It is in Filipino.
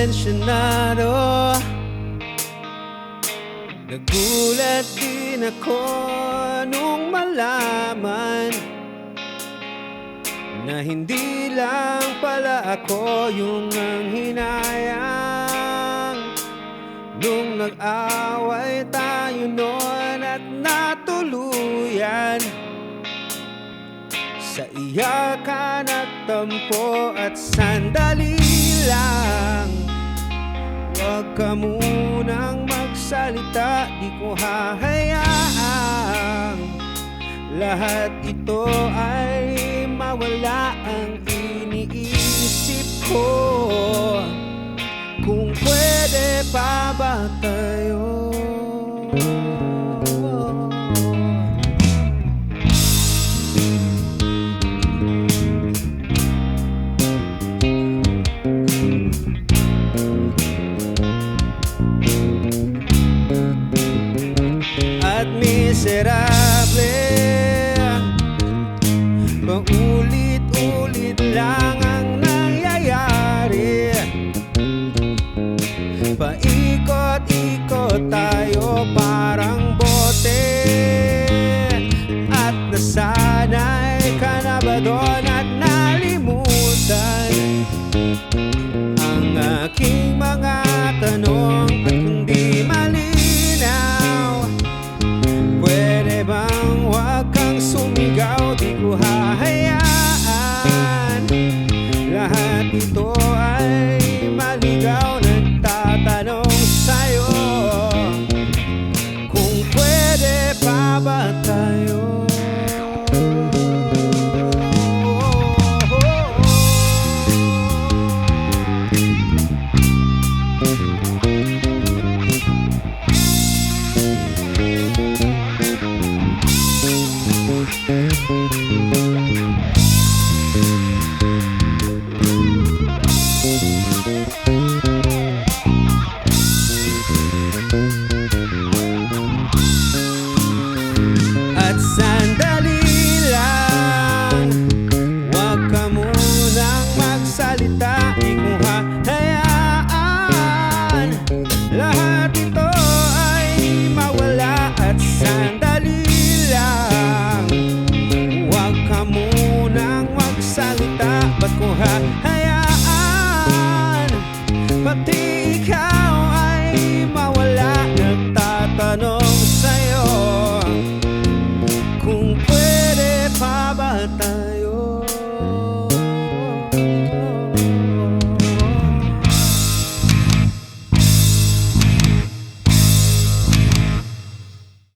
intensyonado. Nagulat din ako nung malaman na hindi lang pala ako yung nanghinayang nung nag-away tayo noon at natuluyan sa iyakan at tampo at sandali lang. Huwag ka munang magsalita, di ko hahayaang lahat ito ay mawala. Ang iniisip ko, kung pwede pa ba tayo? At miserable, paulit-ulit lang ang nangyayari. Paikot-ikot tayo parang bote at nasa